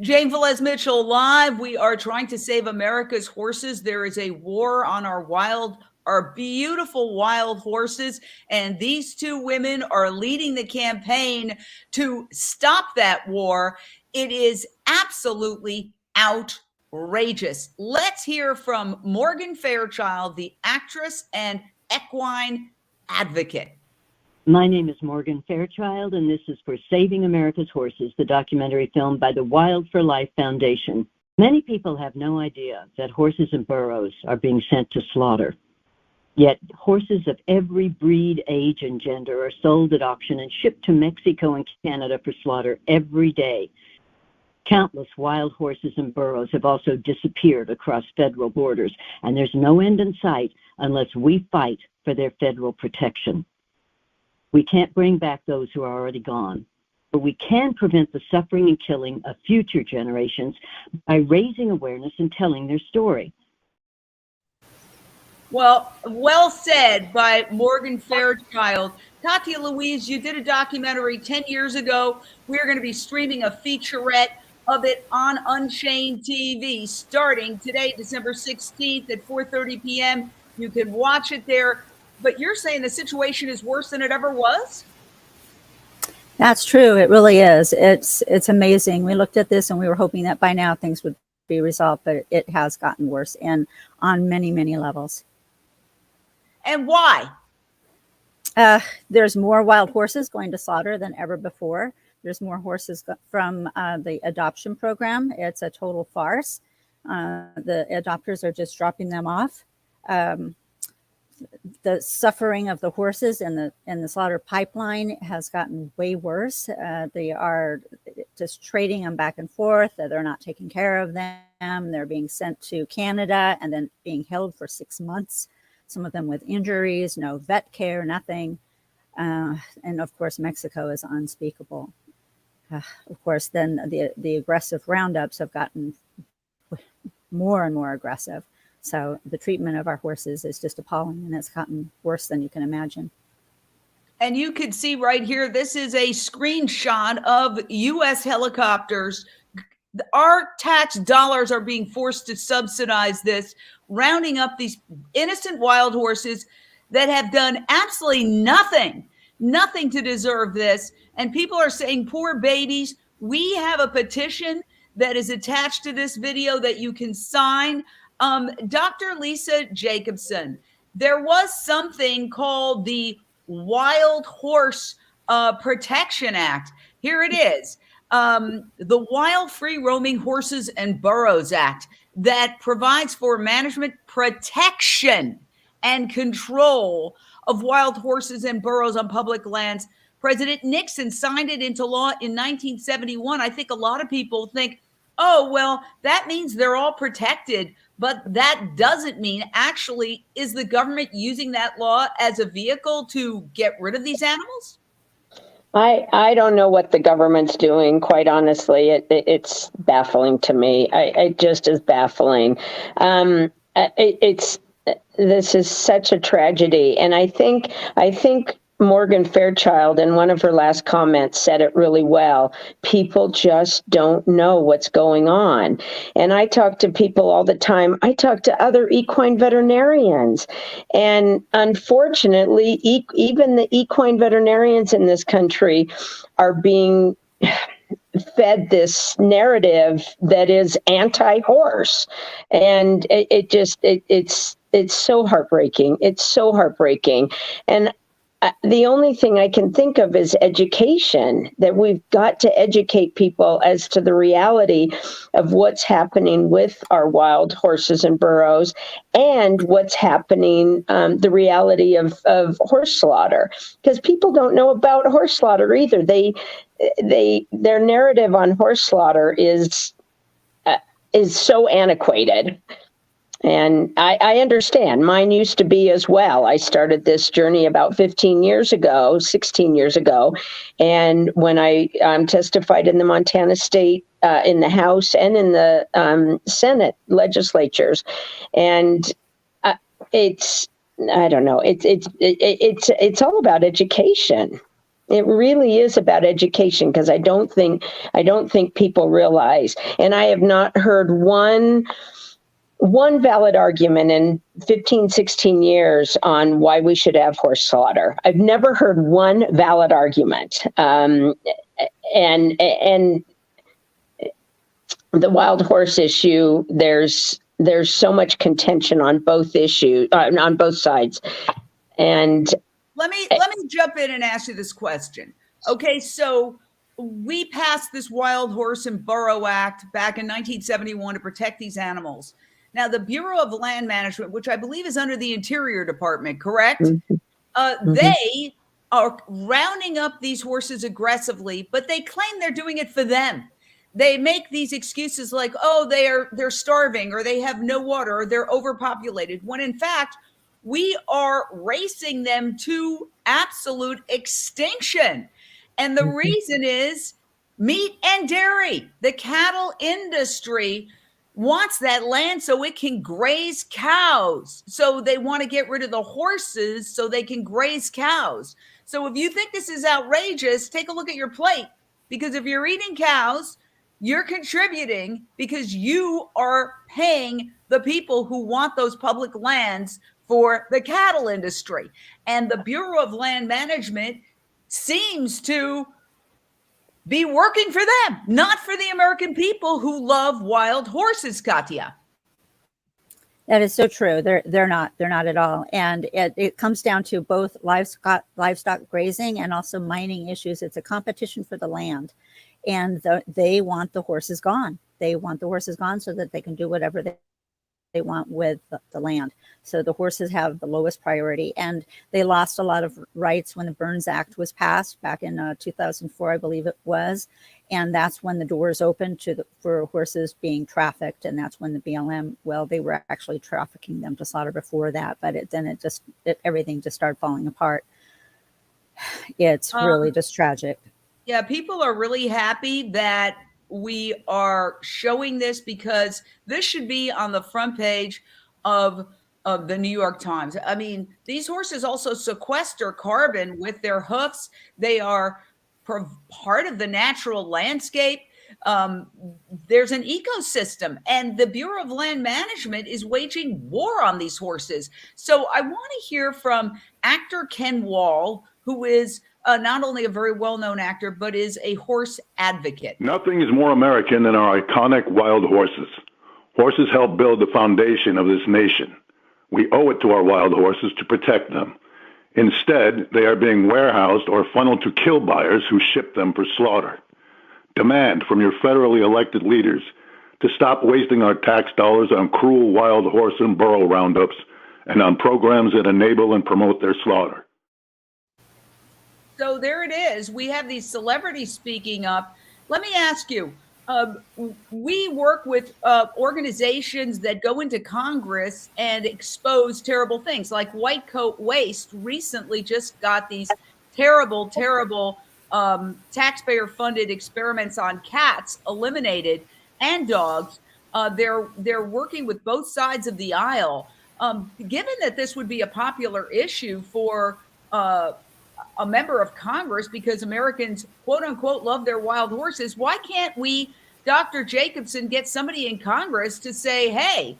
Jane Velez-Mitchell live. We are trying to save America's horses. There is a war on our beautiful wild horses. And these two women are leading the campaign to stop that war. It is absolutely outrageous. Let's hear from Morgan Fairchild, the actress and equine advocate. My name is Morgan Fairchild, and this is for Saving America's Horses, the documentary film by the Wild for Life Foundation. Many people have no idea that horses and burros are being sent to slaughter. Yet horses of every breed, age, and gender are sold at auction and shipped to Mexico and Canada for slaughter every day. Countless wild horses and burros have also disappeared across federal borders, and there's no end in sight unless we fight for their federal protection. We can't bring back those who are already gone, but we can prevent the suffering and killing of future generations by raising awareness and telling their story. Well said by Morgan Fairchild. Katia Louise, you did a documentary 10 years ago. We're going to be streaming a featurette of it on Unchained TV starting today, December 16th at 4:30 p.m. You can watch it there. But you're saying the situation is worse than it ever was? That's true. It really is. It's amazing. We looked at this and we were hoping that by now things would be resolved, but it has gotten worse and on many, many levels. And why? There's more wild horses going to slaughter than ever before. There's more horses from the adoption program. It's a total farce. The adopters are just dropping them off. The suffering of the horses in the slaughter pipeline has gotten way worse. They are just trading them back and forth. They're not taking care of them. They're being sent to Canada and then being held for 6 months. Some of them with injuries, no vet care, nothing. And of course, Mexico is unspeakable. Of course, then the aggressive roundups have gotten more and more aggressive. So the treatment of our horses is just appalling, and it's gotten worse than you can imagine. And you can see right here, this is a screenshot of U.S. helicopters. Our tax dollars are being forced to subsidize this, rounding up these innocent wild horses that have done absolutely nothing to deserve this. And people are saying, poor babies. We have a petition that is attached to this video that you can sign. Dr. Lisa Jacobson, there was something called the Wild Horse Protection Act. Here it is. The Wild Free Roaming Horses and Burros Act that provides for management, protection, and control of wild horses and burros on public lands. President Nixon signed it into law in 1971. I think a lot of people think, oh, well, that means they're all protected. But that doesn't mean, actually, is the government using that law as a vehicle to get rid of these animals? I don't know what the government's doing, quite honestly. It's baffling to me. It just is baffling. This is such a tragedy. And I think Morgan Fairchild, in one of her last comments, said it really well. People just don't know what's going on. And I talk to people all the time. I talk to other equine veterinarians. And unfortunately, even the equine veterinarians in this country are being fed this narrative that is anti-horse. And it's so heartbreaking. It's so heartbreaking. And the only thing I can think of is education, that we've got to educate people as to the reality of what's happening with our wild horses and burros and what's happening, the reality of horse slaughter, because people don't know about horse slaughter either. Their narrative on horse slaughter is so antiquated. And I understand. Mine used to be as well. I started this journey about 16 years ago. And when I testified in the Montana State, in the House and in the Senate legislatures. And I don't know. It's all about education. It really is about education, because I don't think people realize, and I have not heard one valid argument in 15, 16 years on why we should have horse slaughter. I've never heard one valid argument. And the wild horse issue, there's so much contention on both issues, on both sides. And let me jump in and ask you this question. Okay, so we passed this Wild Horse and Burro Act back in 1971 to protect these animals. Now, the Bureau of Land Management, which I believe is under the Interior Department, correct? Mm-hmm. They are rounding up these horses aggressively, but they claim they're doing it for them. They make these excuses like, oh, they're starving, or they have no water, or they're overpopulated, when in fact, we are racing them to absolute extinction. And the reason is meat and dairy. The cattle industry wants that land so it can graze cows. So they want to get rid of the horses so they can graze cows. So if you think this is outrageous, take a look at your plate, because if you're eating cows, you're contributing because you are paying the people who want those public lands for the cattle industry. And the Bureau of Land Management seems to be working for them, not for the American people who love wild horses, Katia. That is so true. They're not at all. And it comes down to both livestock grazing and also mining issues. It's a competition for the land. And they want the horses gone. They want the horses gone so that they can do whatever they want with the land. So the horses have the lowest priority, and they lost a lot of rights when the Burns Act was passed back in 2004, I believe it was. And that's when the doors opened for horses being trafficked. And that's when the BLM, well, they were actually trafficking them to slaughter before that, but everything just started falling apart. It's really just tragic. Yeah, people are really happy that we are showing this, because this should be on the front page of the New York Times. I mean, these horses also sequester carbon with their hoofs. They are part of the natural landscape. There's an ecosystem, and the Bureau of Land Management is waging war on these horses. So I want to hear from actor Ken Wall, who is not only a very well-known actor, but is a horse advocate. Nothing is more American than our iconic wild horses. Horses help build the foundation of this nation. We owe it to our wild horses to protect them. Instead, they are being warehoused or funneled to kill buyers who ship them for slaughter. Demand from your federally elected leaders to stop wasting our tax dollars on cruel wild horse and burro roundups and on programs that enable and promote their slaughter. So there it is. We have these celebrities speaking up. Let me ask you, we work with organizations that go into Congress and expose terrible things, like White Coat Waste recently just got these terrible taxpayer-funded experiments on cats eliminated, and dogs. They're working with both sides of the aisle. Given that this would be a popular issue for a member of Congress, because Americans, quote unquote, love their wild horses, why can't we, Dr. Jacobson, get somebody in Congress to say, hey,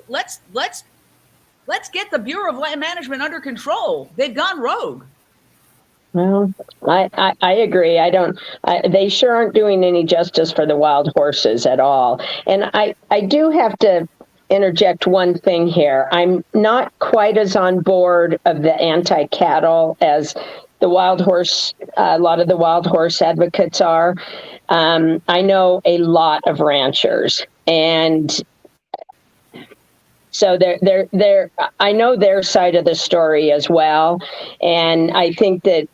let's get the Bureau of Land Management under control. They've gone rogue. Well, I agree. They sure aren't doing any justice for the wild horses at all. And I do have to interject one thing here. I'm not quite as on board of the anti-cattle as the wild horse, a lot of the wild horse advocates are. I know a lot of ranchers, and so I know their side of the story as well. And I think that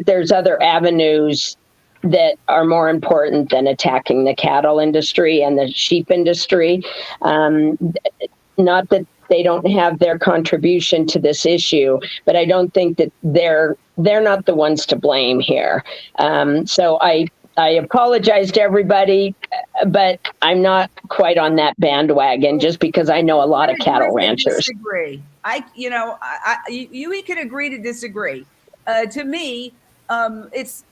there's other avenues that are more important than attacking the cattle industry and the sheep industry. Not that they don't have their contribution to this issue, but I don't think that they're not the ones to blame here. So I apologize to everybody, but I'm not quite on that bandwagon just because I know a lot of cattle ranchers. Disagree. We can agree to disagree. To me, it's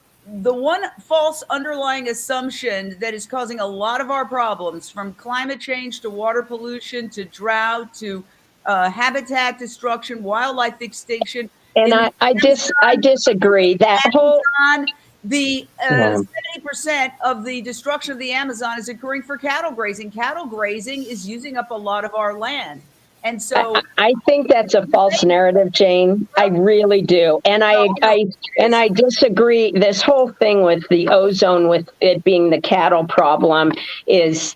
the one false underlying assumption that is causing a lot of our problems, from climate change to water pollution to drought to habitat destruction, wildlife extinction. And In the I disagree. That whole Amazon, the yeah. 70% of the destruction of the Amazon is occurring for cattle grazing. Cattle grazing is using up a lot of our land. And so I think that's a false narrative, Jane. I really do. And I disagree. This whole thing with the ozone, with it being the cattle problem, I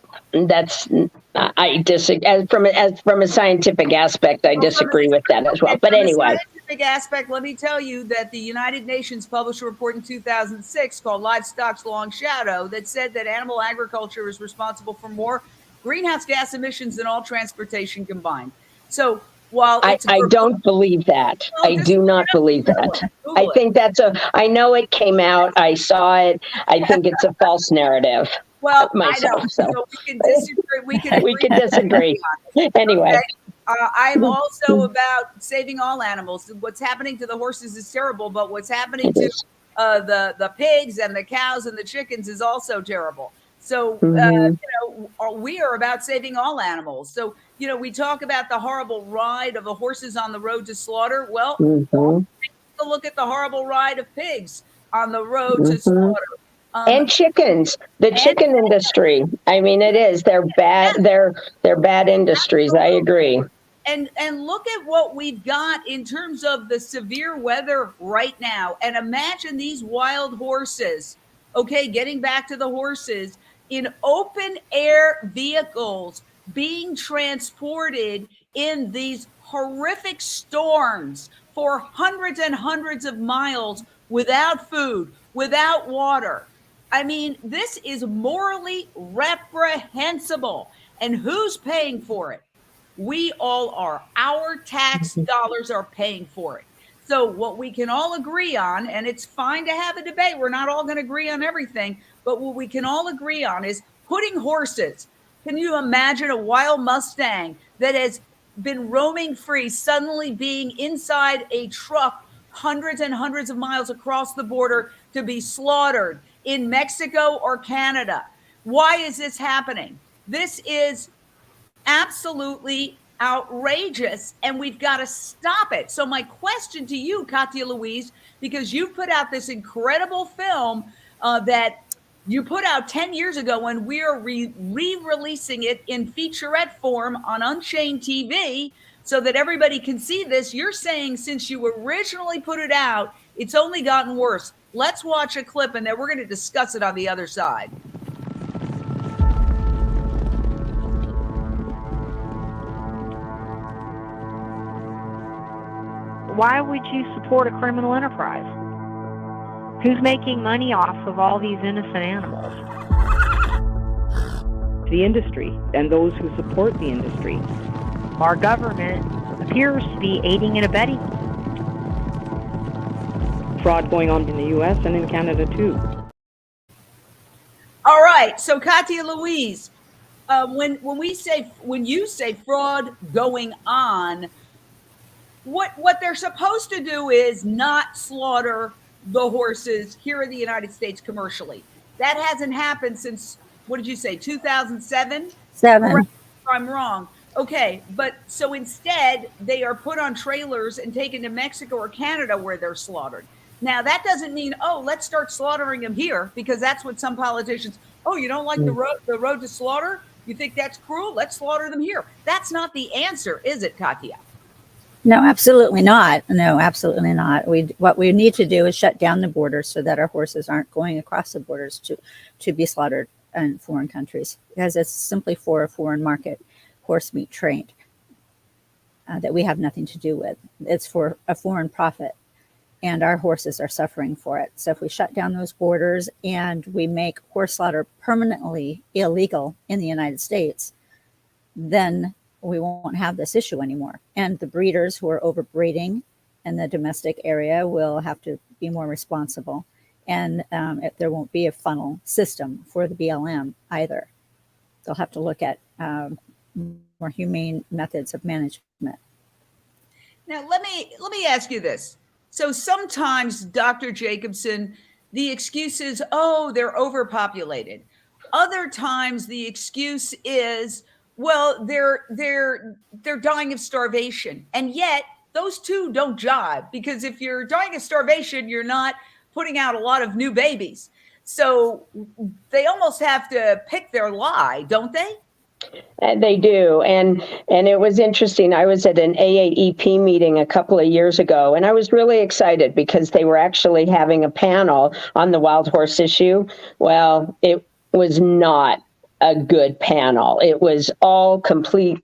disagree. As from a scientific aspect, I disagree with that as well. But anyway. From a scientific aspect, let me tell you that the United Nations published a report in 2006 called Livestock's Long Shadow that said that animal agriculture is responsible for more greenhouse gas emissions than all transportation combined. So while I don't believe that. I do not believe that. I think I know it came out. I saw it. I think it's a false narrative. Well, myself, I know. So we can disagree. We can disagree. Anyway. Okay. I'm also about saving all animals. What's happening to the horses is terrible, but what's happening to the pigs and the cows and the chickens is also terrible. So, we are about saving all animals. So, we talk about the horrible ride of the horses on the road to slaughter. Well, take a look at the horrible ride of pigs on the road to slaughter. And chickens, the chicken industry. I mean, it is. They're bad. They're bad industries. I agree. And look at what we've got in terms of the severe weather right now. And imagine these wild horses, okay, getting back to the horses, in open air vehicles being transported in these horrific storms for hundreds and hundreds of miles without food, without water. I mean, this is morally reprehensible. And who's paying for it? We all are. Our tax dollars are paying for it. So what we can all agree on, and it's fine to have a debate, we're not all going to agree on everything, but what we can all agree on is putting horses. Can you imagine a wild Mustang that has been roaming free suddenly being inside a truck hundreds and hundreds of miles across the border to be slaughtered in Mexico or Canada? Why is this happening? This is absolutely outrageous, and we've got to stop it. So my question to you, Katia Louise, because you put out this incredible film that you put out 10 years ago, and we're re-releasing it in featurette form on UnchainedTV so that everybody can see this. You're saying since you originally put it out, it's only gotten worse. Let's watch a clip, and then we're going to discuss it on the other side. Why would you support a criminal enterprise? Who's making money off of all these innocent animals? The industry and those who support the industry. Our government appears to be aiding and abetting. Fraud going on in the U.S. and in Canada too. All right, so Katia Louise, when you say fraud going on, what they're supposed to do is not slaughter the horses here in the United States commercially. That hasn't happened since, what did you say, 2007? 7. If I'm wrong. Okay, but so instead they are put on trailers and taken to Mexico or Canada where they're slaughtered. Now that doesn't mean, let's start slaughtering them here, because that's what some politicians, you don't like the road to slaughter? You think that's cruel? Let's slaughter them here. That's not the answer, is it, Katia? No, absolutely not. No, absolutely not. What we need to do is shut down the borders so that our horses aren't going across the borders to be slaughtered in foreign countries, because it's simply for a foreign market horse meat trade that we have nothing to do with. It's for a foreign profit, and our horses are suffering for it. So if we shut down those borders and we make horse slaughter permanently illegal in the United States, then we won't have this issue anymore. And the breeders who are overbreeding in the domestic area will have to be more responsible. And there won't be a funnel system for the BLM either. They'll have to look at more humane methods of management. Now, let me ask you this. So sometimes, Dr. Jacobson, the excuse is, oh, they're overpopulated. Other times the excuse is, well, they're dying of starvation. And yet those two don't jive, because if you're dying of starvation, you're not putting out a lot of new babies. So they almost have to pick their lie, don't they? They do. And it was interesting. I was at an AAEP meeting a couple of years ago, and I was really excited because they were actually having a panel on the wild horse issue. Well, it was not a good panel. It was all completely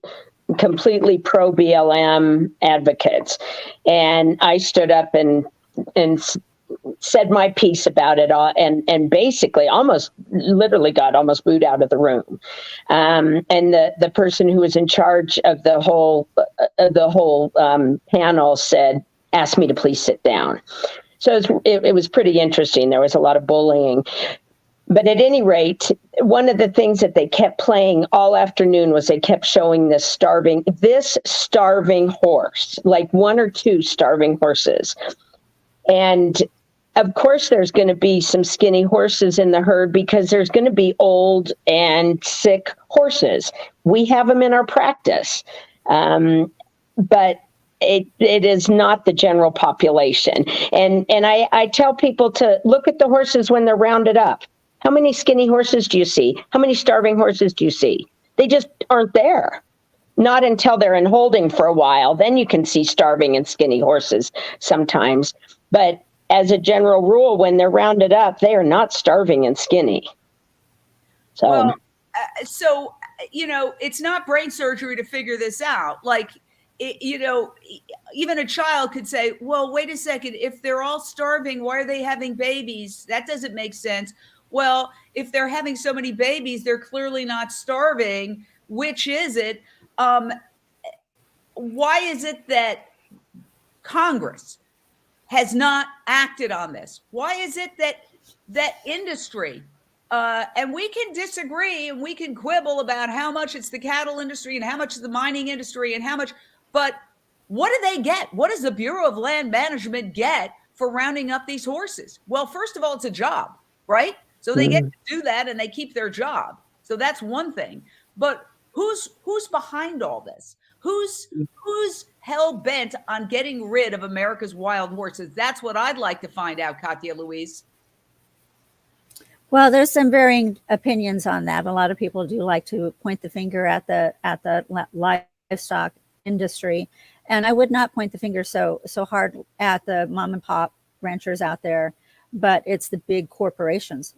pro BLM advocates. And I stood up and said my piece about it all, and basically literally got almost booed out of the room. And the person who was in charge of the whole panel asked me to please sit down. So it was pretty interesting. There was a lot of bullying. But at any rate, one of the things that they kept playing all afternoon was they kept showing this starving horse, like one or two starving horses. And of course, there's going to be some skinny horses in the herd because there's going to be old and sick horses. We have them in our practice, but it is not the general population. And I tell people to look at the horses when they're rounded up. How many skinny horses do you see? How many starving horses do you see? They just aren't there. Not until they're in holding for a while. Then you can see starving and skinny horses sometimes. But as a general rule, when they're rounded up, they are not starving and skinny. So, well, it's not brain surgery to figure this out. Like, even a child could say, well, wait a second, if they're all starving, why are they having babies? That doesn't make sense. Well, if they're having so many babies, they're clearly not starving. Which is it? Why is it that Congress has not acted on this? Why is it that industry, and we can disagree and we can quibble about how much it's the cattle industry and how much is the mining industry and how much, but what do they get? What does the Bureau of Land Management get for rounding up these horses? Well, first of all, it's a job, right? So they get to do that and they keep their job. So that's one thing. But who's behind all this? Who's hell bent on getting rid of America's wild horses? That's what I'd like to find out, Katia Louise. Well, there's some varying opinions on that. A lot of people do like to point the finger at the livestock industry, and I would not point the finger so hard at the mom and pop ranchers out there, but it's the big corporations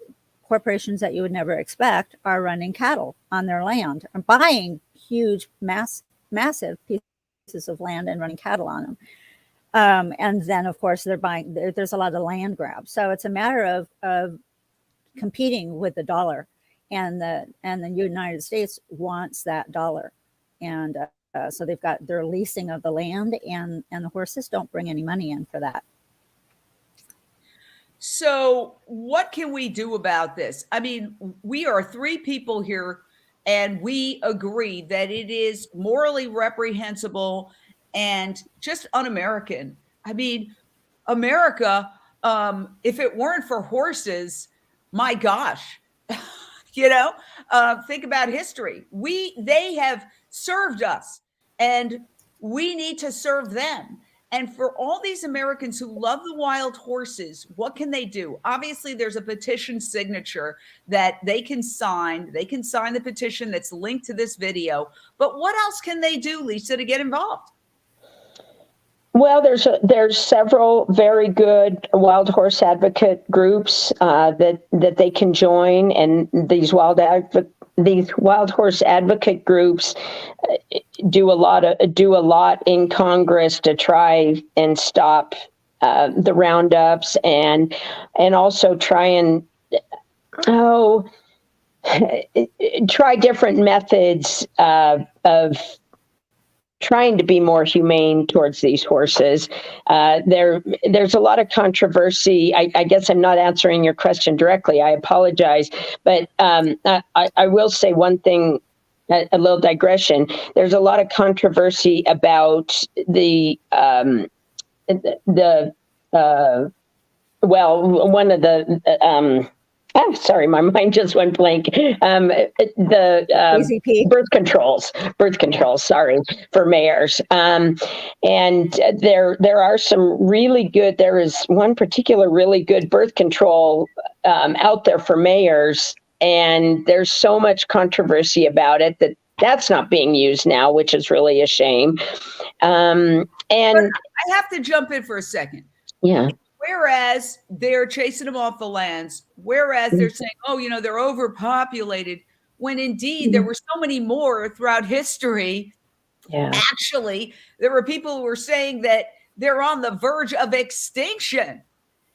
that you would never expect are running cattle on their land and buying huge, massive pieces of land and running cattle on them. And then, of course, there's a lot of land grabs. So it's a matter of competing with the dollar, and the United States wants that dollar. And so they've got their leasing of the land, and the horses don't bring any money in for that. So what can we do about this? I mean, we are three people here, and we agree that it is morally reprehensible and just un-American. I mean, America, if it weren't for horses, my gosh, think about history. They have served us, and we need to serve them. And for all these Americans who love the wild horses, what can they do? Obviously, there's a petition signature that they can sign. They can sign the petition that's linked to this video. But what else can they do, Lisa, to get involved? Well, there's several very good wild horse advocate groups that they can join, and these wild horse advocate groups do a lot in Congress to try and stop the roundups, and also try and try different methods of trying to be more humane towards these horses. There's a lot of controversy. I guess I'm not answering your question directly. I apologize. But I will say one thing, a little digression. There's a lot of controversy about the well, one of the, sorry, my mind just went blank. AZP. Birth controls, sorry, for mayors. And there are some really good, there is one particular really good birth control out there for mayors. And there's so much controversy about it that's not being used now, which is really a shame. And I have to jump in for a second. Yeah. Whereas they're chasing them off the lands, whereas they're saying, oh, they're overpopulated, when indeed there were so many more throughout history. Yeah. Actually, there were people who were saying that they're on the verge of extinction.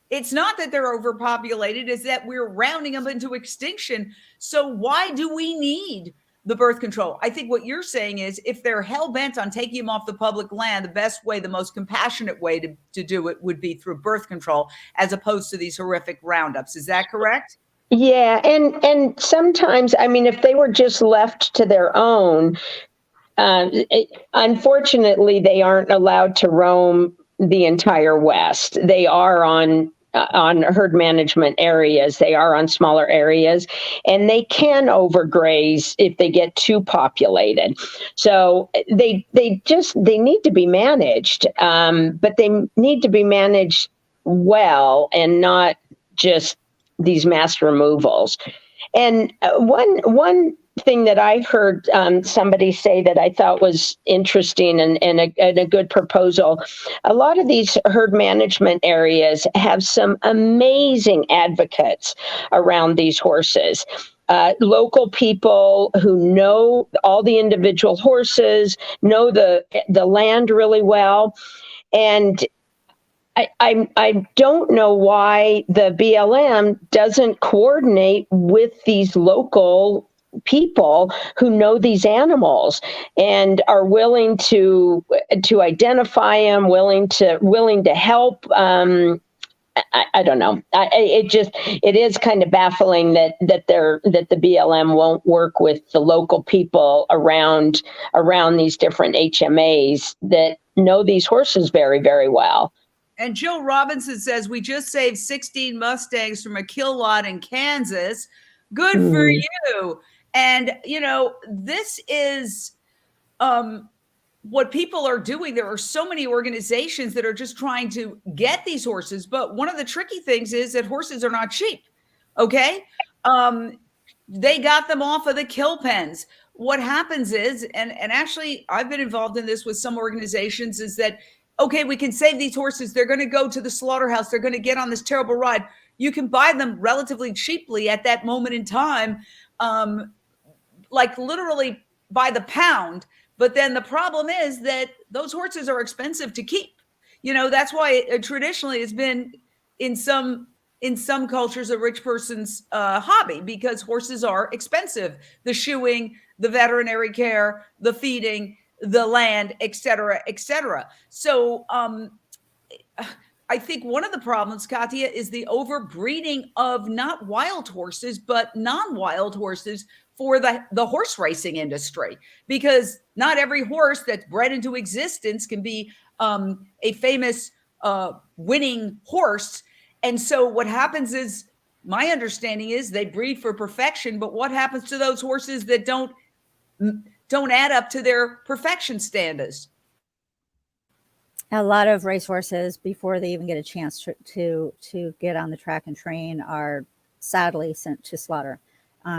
It's not that they're overpopulated, it's that we're rounding them into extinction. So why do we need the birth control? I think what you're saying is if they're hell-bent on taking them off the public land, the best way, the most compassionate way to do it would be through birth control as opposed to these horrific roundups. Is that correct? Yeah. And sometimes, I mean, if they were just left to their own, unfortunately, they aren't allowed to roam the entire West. They are on herd management areas. They are on smaller areas, and they can overgraze if they get too populated. So they need to be managed, but they need to be managed well and not just these mass removals. And one thing that I heard somebody say that I thought was interesting and a good proposal. A lot of these herd management areas have some amazing advocates around these horses. Local people who know all the individual horses, know the land really well. And I don't know why the BLM doesn't coordinate with these local people who know these animals and are willing to identify them, willing to help. I don't know. It is kind of baffling that the BLM won't work with the local people around these different HMAs that know these horses very, very well. And Jill Robinson says, we just saved 16 Mustangs from a kill lot in Kansas. Good for you. And, this is what people are doing. There are so many organizations that are just trying to get these horses. But one of the tricky things is that horses are not cheap. Okay. They got them off of the kill pens. What happens is, and actually I've been involved in this with some organizations, is that, okay, we can save these horses. They're going to go to the slaughterhouse. They're going to get on this terrible ride. You can buy them relatively cheaply at that moment in time. Like literally by the pound. But then the problem is that those horses are expensive to keep. That's why it traditionally has been in some cultures a rich person's hobby, because horses are expensive. The shoeing, the veterinary care, the feeding, the land, et cetera, et cetera. So I think one of the problems, Katia, is the overbreeding of not wild horses, but non-wild horses for the horse racing industry, because not every horse that's bred into existence can be a famous winning horse. And so what happens is, my understanding is they breed for perfection, but what happens to those horses that don't add up to their perfection standards? A lot of racehorses, before they even get a chance to get on the track and train, are sadly sent to slaughter.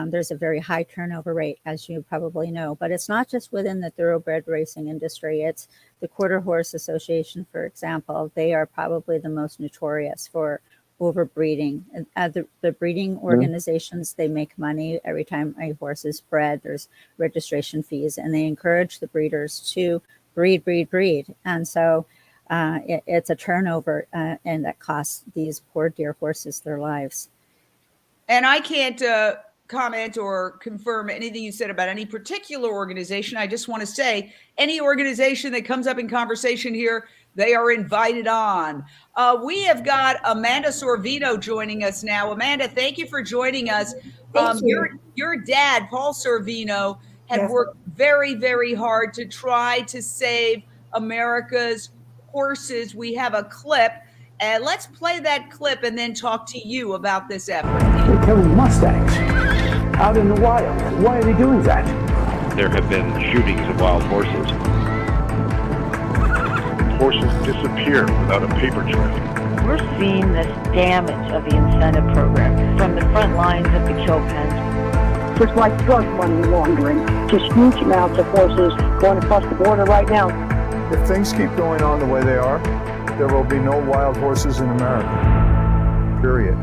There's a very high turnover rate, as you probably know, but it's not just within the thoroughbred racing industry. It's the Quarter Horse Association, for example. They are probably the most notorious for overbreeding. The breeding organizations, they make money every time a horse is bred. There's registration fees, and they encourage the breeders to breed. And so it's a turnover, and that costs these poor dear horses their lives. And I can't comment or confirm anything you said about any particular organization. I just want to say any organization that comes up in conversation here, they are invited on. We have got Amanda Sorvino joining us now. Amanda, thank you for joining us. Your dad, Paul Sorvino, had worked very, very hard to try to save America's horses. We have a clip, And let's play that clip and then talk to you about this effort. They're killing mustangs out in the wild. Why are they doing that? There have been shootings of wild horses. Horses disappear without a paper trail. We're seeing this damage of the incentive program from the front lines of the kill pens. Just like drug money laundering, just huge amounts of horses going across the border right now. If things keep going on the way they are, there will be no wild horses in America. Period.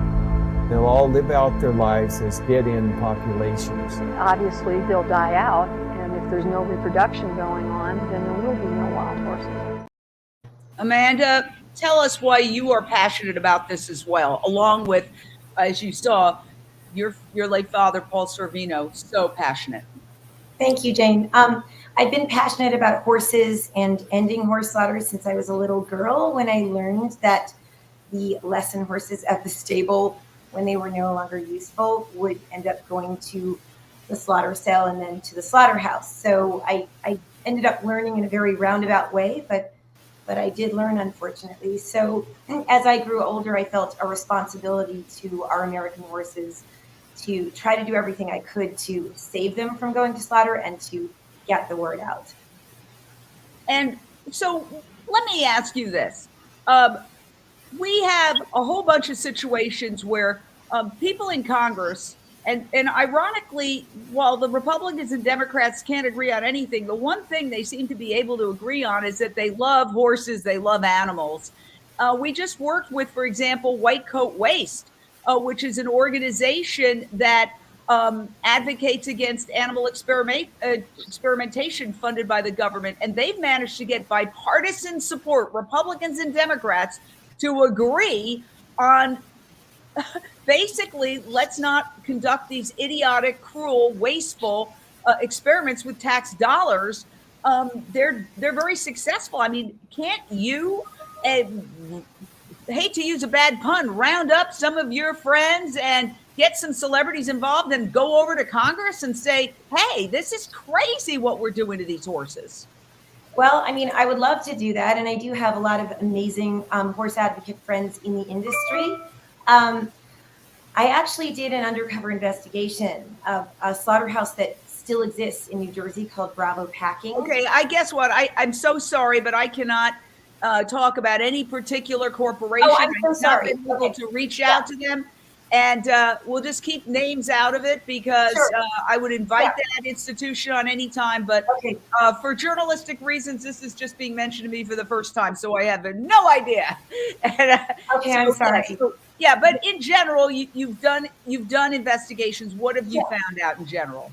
They'll all live out their lives as dead-end populations. Obviously, they'll die out, and if there's no reproduction going on, then there will be no wild horses. Amanda, tell us why you are passionate about this as well, along with, as you saw, your late father, Paul Sorvino, so passionate. Thank you, Jane. I've been passionate about horses and ending horse slaughter since I was a little girl, when I learned that the lesson horses at the stable, when they were no longer useful, would end up going to the slaughter sale and then to the slaughterhouse. So I ended up learning in a very roundabout way, but I did learn, unfortunately. So as I grew older, I felt a responsibility to our American horses to try to do everything I could to save them from going to slaughter and to get the word out. And so let me ask you this. We have a whole bunch of situations where people in Congress, and ironically, while the Republicans and Democrats can't agree on anything, the one thing they seem to be able to agree on is that they love horses, they love animals. We just worked with, for example, White Coat Waste, which is an organization that advocates against animal experimentation funded by the government. And they've managed to get bipartisan support, Republicans and Democrats, to agree on basically, let's not conduct these idiotic, cruel, wasteful experiments with tax dollars. They're very successful. I mean, can't you, hate to use a bad pun, round up some of your friends and get some celebrities involved and go over to Congress and say, hey, this is crazy what we're doing to these horses? Well, I mean, I would love to do that. And I do have a lot of amazing horse advocate friends in the industry. I actually did an undercover investigation of a slaughterhouse that still exists in New Jersey called Bravo Packing. Okay, I guess what? I'm so sorry, but I cannot talk about any particular corporation. Oh, I'm so sorry. I've been able to reach out to them. And we'll just keep names out of it because I would invite that institution on any time. But for journalistic reasons, this is just being mentioned to me for the first time. So I have no idea. And, I'm sorry. Yeah, but in general, you've done investigations. What have you found out in general?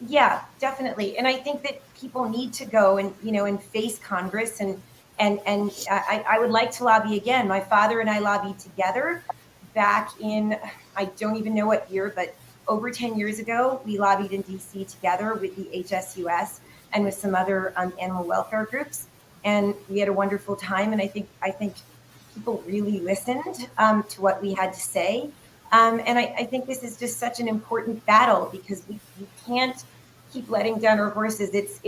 Yeah, definitely. And I think that people need to go and face Congress and I would like to lobby again. My father and I lobbied together back in, I don't even know what year, but over 10 years ago, we lobbied in DC together with the HSUS and with some other animal welfare groups. And we had a wonderful time. And I think people really listened to what we had to say. And I think this is just such an important battle because we can't keep letting down our horses. It's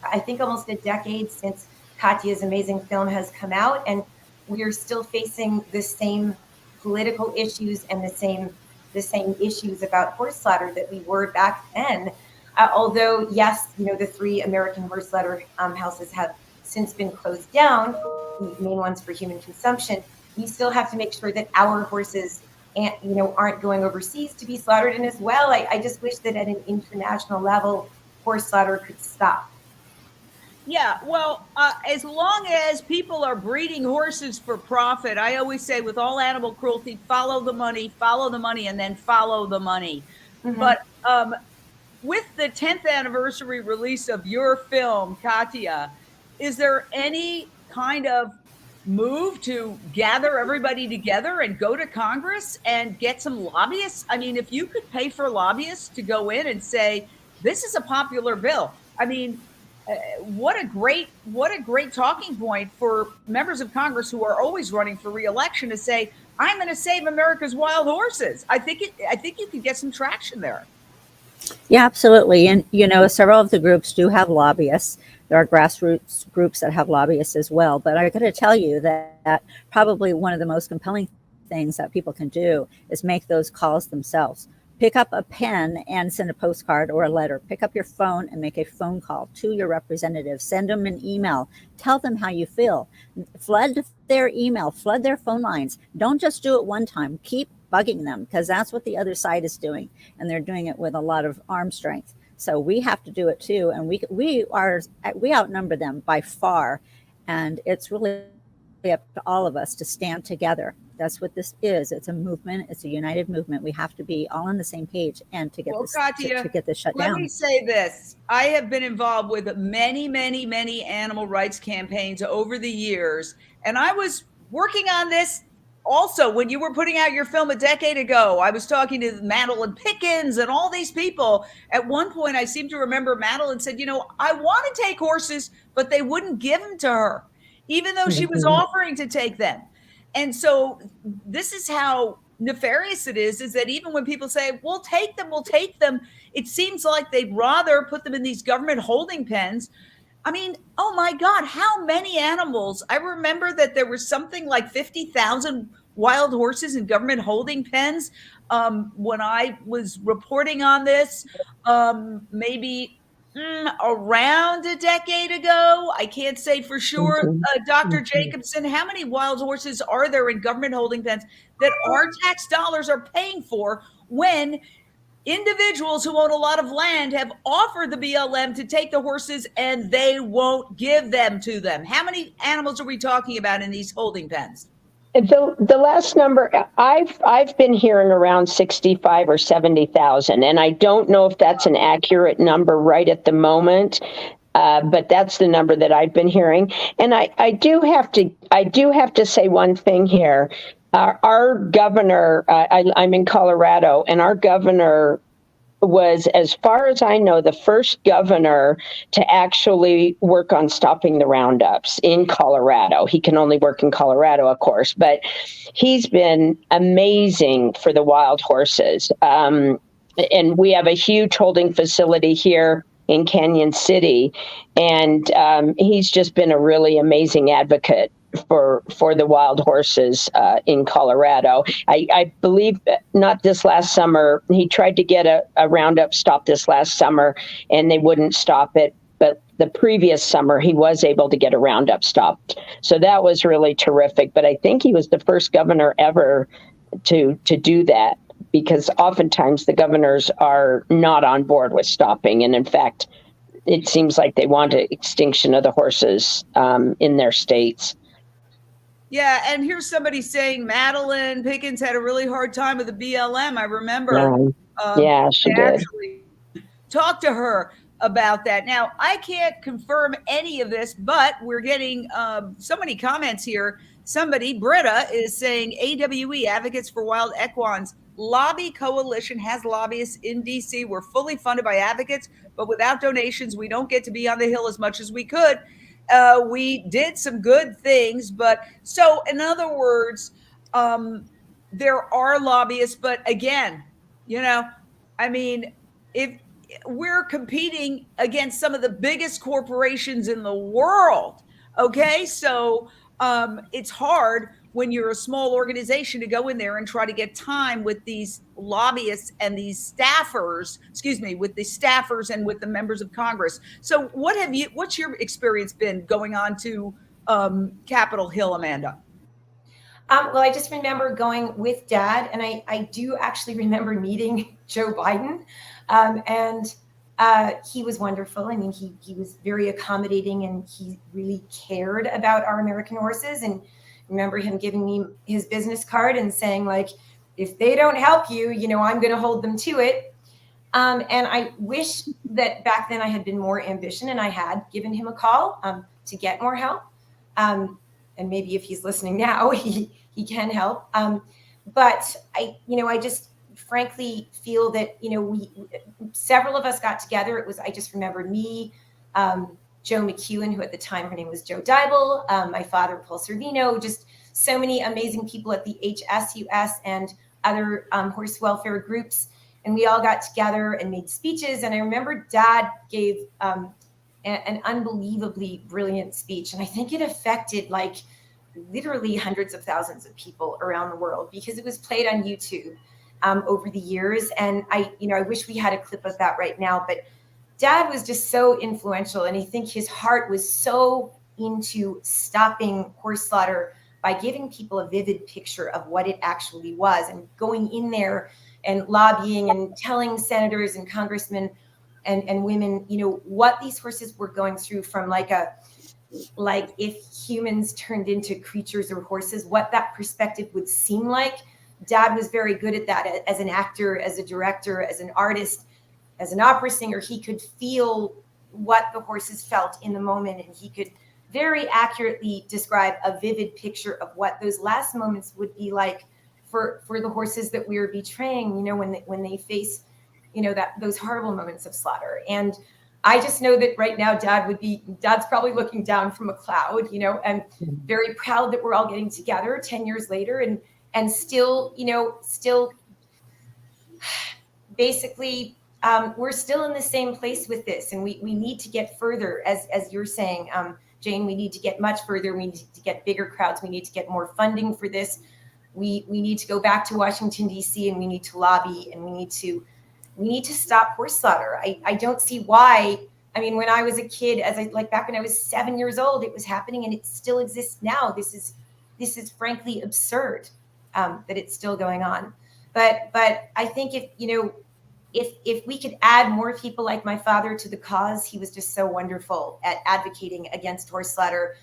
I think almost a decade since Katia's amazing film has come out, and we are still facing the same political issues and the same issues about horse slaughter that we were back then. Although, yes, the 3 American horse slaughter houses have since been closed down, the main ones for human consumption. We still have to make sure that our horses, aren't going overseas to be slaughtered. And as well, I just wish that at an international level, horse slaughter could stop. Yeah, well, as long as people are breeding horses for profit, I always say with all animal cruelty, follow the money, and then follow the money. Mm-hmm. But with the 10th anniversary release of your film, Katia, is there any kind of move to gather everybody together and go to Congress and get some lobbyists? I mean, if you could pay for lobbyists to go in and say, this is a popular bill. I mean, what a great talking point for members of Congress who are always running for re-election to say, I'm going to save America's wild horses. I think you could get some traction there. Yeah, absolutely. And, several of the groups do have lobbyists. There are grassroots groups that have lobbyists as well. But I got to tell you that probably one of the most compelling things that people can do is make those calls themselves. Pick up a pen and send a postcard or a letter. Pick up your phone and make a phone call to your representative. Send them an email. Tell them how you feel. Flood their email, flood their phone lines. Don't just do it one time. Keep bugging them, because that's what the other side is doing. And they're doing it with a lot of arm strength. So we have to do it too. And we outnumber them by far. And it's really up to all of us to stand together. That's what this is. It's a movement. It's a united movement. We have to be all on the same page and to get Katia, to get this shut down. Let me say this. I have been involved with many, many, many animal rights campaigns over the years. And I was working on this also when you were putting out your film a decade ago. I was talking to Madeline Pickens and all these people. At one point, I seem to remember Madeline said, I want to take horses, but they wouldn't give them to her, even though she was offering to take them. And so this is how nefarious it is that even when people say, we'll take them, it seems like they'd rather put them in these government holding pens. I mean, oh my God, how many animals? I remember that there was something like 50,000 wild horses in government holding pens when I was reporting on this, maybe around a decade ago. I can't say for sure. Dr. Jacobson, how many wild horses are there in government holding pens that our tax dollars are paying for when individuals who own a lot of land have offered the BLM to take the horses and they won't give them to them? How many animals are we talking about in these holding pens? The last number I've been hearing around 65 or 70,000, and I don't know if that's an accurate number right at the moment, but that's the number that I've been hearing. And I do have to say one thing here. Our governor, I'm in Colorado, and our governor was, as far as I know, the first governor to actually work on stopping the roundups in Colorado. He can only work in Colorado, of course, but he's been amazing for the wild horses. And we have a huge holding facility here in Canyon City, and he's just been a really amazing advocate for the wild horses in Colorado. I believe not this last summer. He tried to get a roundup stop this last summer, and they wouldn't stop it. But the previous summer, he was able to get a roundup stopped. So that was really terrific. But I think he was the first governor ever to do that, because oftentimes the governors are not on board with stopping. And in fact, it seems like they want an extinction of the horses in their states. Yeah, and here's somebody saying Madeline Pickens had a really hard time with the BLM. I remember. Yeah, she did. Actually talked to her about that. Now, I can't confirm any of this, but we're getting so many comments here. Somebody, Britta, is saying AWE, Advocates for Wild Equines, lobby coalition has lobbyists in D.C. We're fully funded by advocates, but without donations, we don't get to be on the Hill as much as we could. We did some good things, but so in other words, there are lobbyists, but again, I mean, if we're competing against some of the biggest corporations in the world, okay, so it's hard when you're a small organization to go in there and try to get time with these lobbyists and these staffers, with the staffers and with the members of Congress. So what's your experience been going on to Capitol Hill, Amanda? Well, I just remember going with Dad, and I do actually remember meeting Joe Biden, and he was wonderful. I mean, he was very accommodating, and he really cared about our American horses. And remember him giving me his business card and saying, like, if they don't help you, I'm going to hold them to it. And I wish that back then I had been more ambitious and I had given him a call to get more help. And maybe if he's listening now, he can help. But I just frankly feel that, we several of us got together. I just remember me, Joe McEwen, who at the time her name was Joe Dybel, my father, Paul Sorvino, just so many amazing people at the HSUS and other horse welfare groups. And we all got together and made speeches. And I remember Dad gave an unbelievably brilliant speech. And I think it affected like literally hundreds of thousands of people around the world because it was played on YouTube over the years. And I wish we had a clip of that right now, but Dad was just so influential. And I think his heart was so into stopping horse slaughter by giving people a vivid picture of what it actually was and going in there and lobbying and telling senators and congressmen and women, what these horses were going through from like if humans turned into creatures or horses, what that perspective would seem like. Dad was very good at that as an actor, as a director, as an artist, as an opera singer. He could feel what the horses felt in the moment, and he could very accurately describe a vivid picture of what those last moments would be like for the horses that we are betraying, when they face, those horrible moments of slaughter. And I just know that right now Dad's probably looking down from a cloud, and very proud that we're all getting together 10 years later and still basically we're still in the same place with this. And we need to get further, as you're saying, Jane, we need to get much further. We need to get bigger crowds. We need to get more funding for this. We need to go back to Washington, D.C., and we need to lobby, and we need to stop horse slaughter. I don't see why. I mean, when I was a kid, back when I was 7 years old, it was happening, and it still exists now. This is frankly absurd that it's still going on. But I think if we could add more people like my father to the cause, he was just so wonderful at advocating against horse slaughter.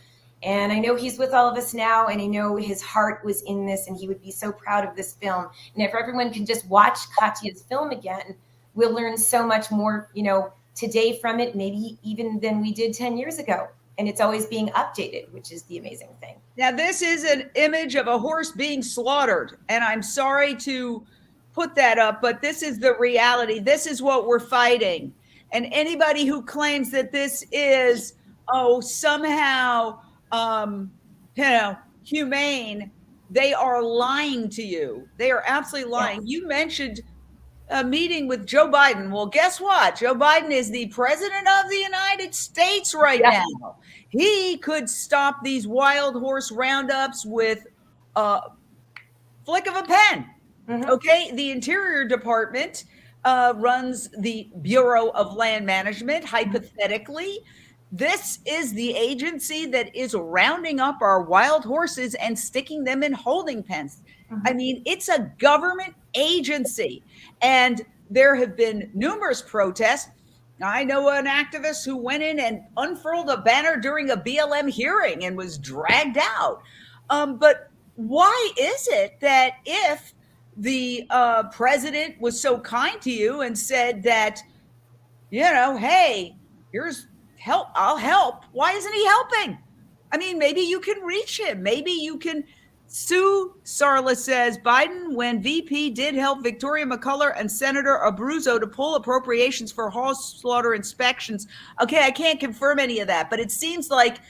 And I know he's with all of us now, and I know his heart was in this, and he would be so proud of this film. And if everyone can just watch Katia's film again, we'll learn so much more, today from it, maybe even than we did 10 years ago. And it's always being updated, which is the amazing thing. Now, this is an image of a horse being slaughtered, and I'm sorry to put that up, but this is the reality. This is what we're fighting. And anybody who claims that this is, somehow, humane, they are lying to you. They are absolutely lying. Yeah. You mentioned a meeting with Joe Biden. Well, guess what? Joe Biden is the president of the United States right now. He could stop these wild horse roundups with a flick of a pen. Mm-hmm. Okay, the Interior Department runs the Bureau of Land Management. Hypothetically, this is the agency that is rounding up our wild horses and sticking them in holding pens. Mm-hmm. I mean, it's a government agency, and there have been numerous protests. I know an activist who went in and unfurled a banner during a BLM hearing and was dragged out. But why is it that if the president was so kind to you and said that, hey, here's help, I'll help. Why isn't he helping? I mean, maybe you can reach him. Maybe you can sue. Sarla says, Biden, when VP, did help Victoria McCullough and Senator Abruzzo to pull appropriations for horse slaughter inspections. Okay, I can't confirm any of that, but it seems like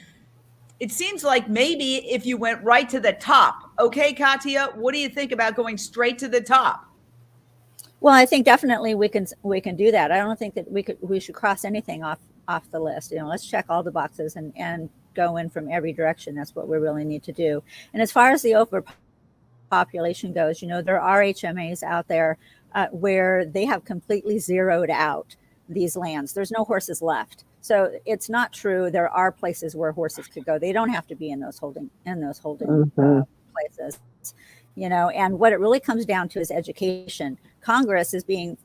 maybe if you went right to the top. Okay, Katia, what do you think about going straight to the top? Well, I think definitely we can do that. I don't think that we should cross anything off the list. Let's check all the boxes and go in from every direction. That's what we really need to do. And as far as the overpopulation goes, there are HMAs out there where they have completely zeroed out these lands. There's no horses left. So it's not true. There are places where horses could go. They don't have to be in those holding places, and what it really comes down to is education. Congress is being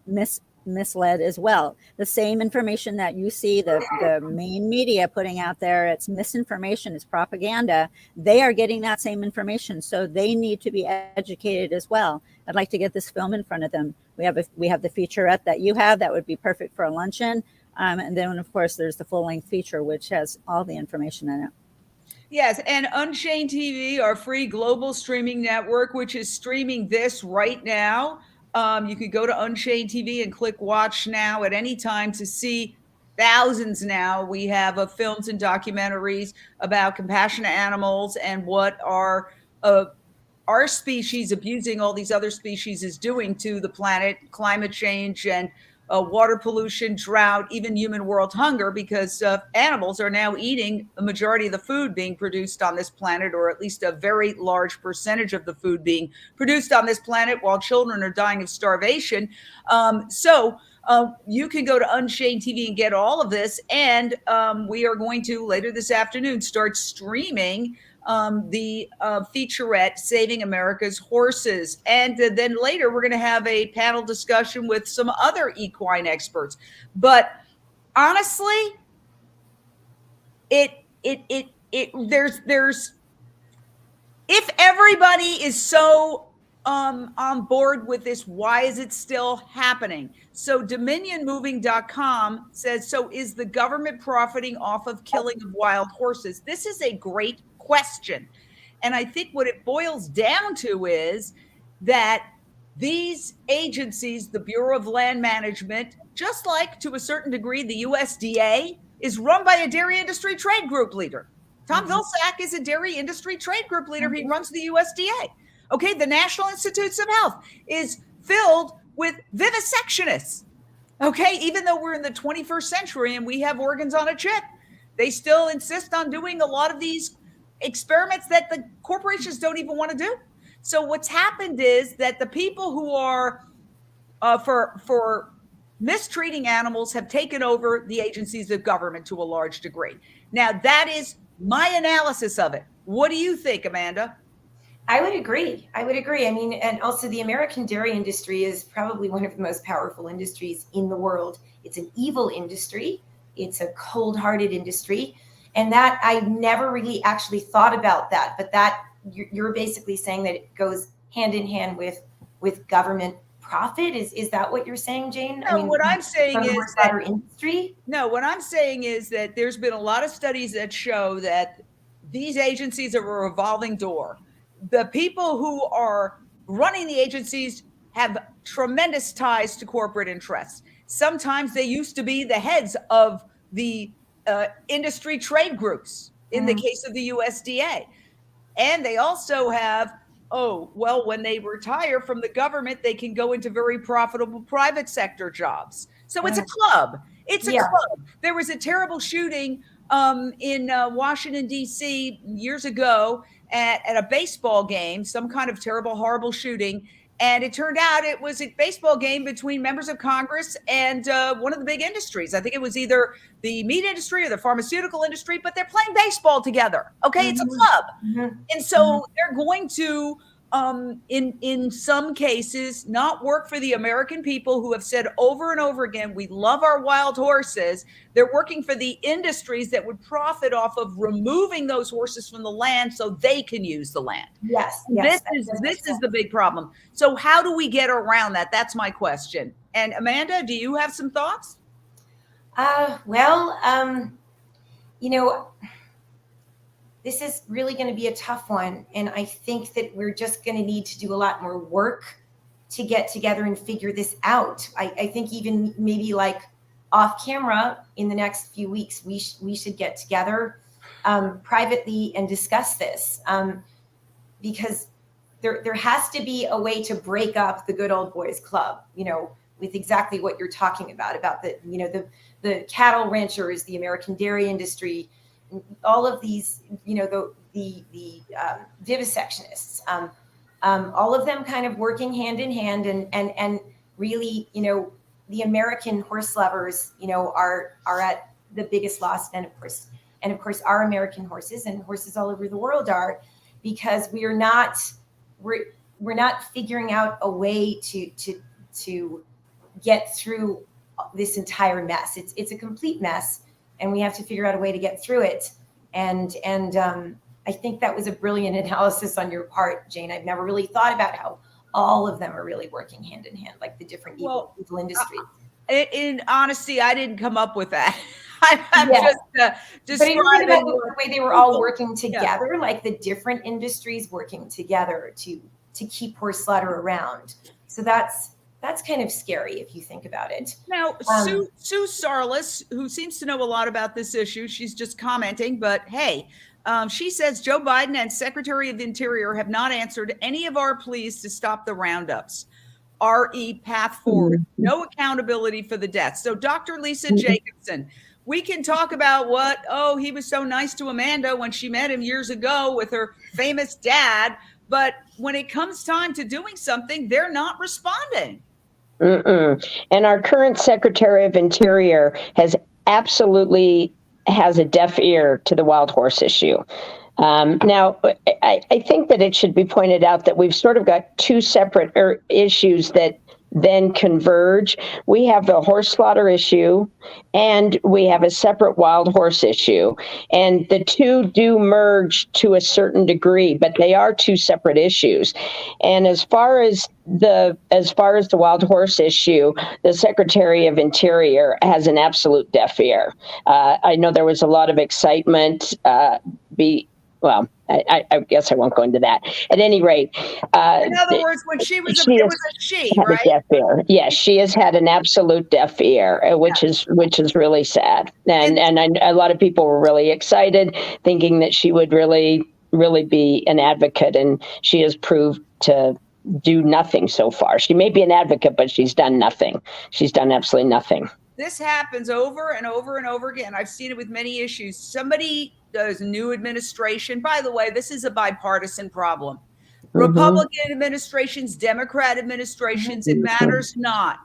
misled as well. The same information that you see the main media putting out there, it's misinformation, it's propaganda. They are getting that same information, so they need to be educated as well. I'd like to get this film in front of them. We have the featurette that you have that would be perfect for a luncheon. And then, of course, there's the full-length feature, which has all the information in it. Yes, and UnchainedTV, our free global streaming network, which is streaming this right now. You could go to UnchainedTV and click Watch Now at any time to see thousands now. We have films and documentaries about compassionate animals and what our species abusing all these other species is doing to the planet, climate change, and water pollution, drought, even human world hunger, because animals are now eating a majority of the food being produced on this planet, or at least a very large percentage of the food being produced on this planet, while children are dying of starvation. You can go to Unchained TV and get all of this. And we are going to, later this afternoon, start streaming the featurette, Saving America's Horses. And then later, we're going to have a panel discussion with some other equine experts. But honestly, there's if everybody is so on board with this, why is it still happening? So DominionMoving.com says, so is the government profiting off of killing of wild horses? This is a great question. And I think what it boils down to is that these agencies, the Bureau of Land Management, just like to a certain degree, the USDA, is run by a dairy industry trade group leader. Tom Vilsack is a dairy industry trade group leader. He runs the USDA. Okay, the National Institutes of Health is filled with vivisectionists. Okay, even though we're in the 21st century and we have organs on a chip, they still insist on doing a lot of these experiments that the corporations don't even want to do. So what's happened is that the people who are for mistreating animals have taken over the agencies of government to a large degree. Now, that is my analysis of it. What do you think, Amanda? I would agree. I mean, and also the American dairy industry is probably one of the most powerful industries in the world. It's an evil industry. It's a cold-hearted industry. And that I never really actually thought about that. But that you're basically saying that it goes hand in hand with government profit. Is that what you're saying, Jane? No, what I'm saying is that industry. No, what I'm saying is that there's been a lot of studies that show that these agencies are a revolving door. The people who are running the agencies have tremendous ties to corporate interests. Sometimes they used to be the heads of the industry trade groups in the case of the USDA. And they also have, when they retire from the government, they can go into very profitable private sector jobs. So it's a club. It's a club. There was a terrible shooting in Washington, D.C. years ago at a baseball game, some kind of terrible, horrible shooting. And it turned out it was a baseball game between members of Congress and one of the big industries. I think it was either the meat industry or the pharmaceutical industry, but they're playing baseball together. Okay, it's a club. And so they're going to, in some cases, not work for the American people who have said over and over again, we love our wild horses. They're working for the industries that would profit off of removing those horses from the land so they can use the land. Yes. This is the big problem. So how do we get around that? That's my question. And Amanda, do you have some thoughts? This is really going to be a tough one. And I think that we're just going to need to do a lot more work to get together and figure this out. I think even maybe like off camera in the next few weeks, we should get together privately and discuss this because there has to be a way to break up the good old boys club, with exactly what you're talking about the cattle ranchers, the American dairy industry, all of these, the vivisectionists, all of them kind of working hand in hand and really, the American horse lovers, are at the biggest loss. And of course, our American horses and horses all over the world are, because we're not figuring out a way to get through this entire mess. It's a complete mess. And we have to figure out a way to get through it. And I think that was a brilliant analysis on your part, Jane. I've never really thought about how all of them are really working hand in hand, like the different evil industries. In honesty, I didn't come up with that. I'm just but you think about the way they were all working together, like the different industries working together to keep horse slaughter around. So that's kind of scary if you think about it. Now, Sue Sarlis, who seems to know a lot about this issue, she's just commenting, but hey, she says Joe Biden and Secretary of Interior have not answered any of our pleas to stop the roundups. RE path forward. No accountability for the deaths. So Dr. Lisa Jacobson, we can talk about he was so nice to Amanda when she met him years ago with her famous dad. But when it comes time to doing something, they're not responding. And our current Secretary of Interior has a deaf ear to the wild horse issue. Now, I think that it should be pointed out that we've sort of got two separate issues that then converge. We have the horse slaughter issue and we have a separate wild horse issue. And the two do merge to a certain degree, but they are two separate issues. And as far as the wild horse issue, the Secretary of Interior has an absolute deaf ear. I know there was a lot of excitement. I guess I won't go into that. At any rate, in other words, when it was a she, right? A deaf ear. Yes, she has had an absolute deaf ear, which is really sad. And a lot of people were really excited, thinking that she would really be an advocate, and she has proved to do nothing so far. She may be an advocate, but she's done nothing. She's done absolutely nothing. This happens over and over and over again. I've seen it with many issues. There's a new administration. By the way, this is a bipartisan problem. Republican administrations, Democrat administrations, it matters not.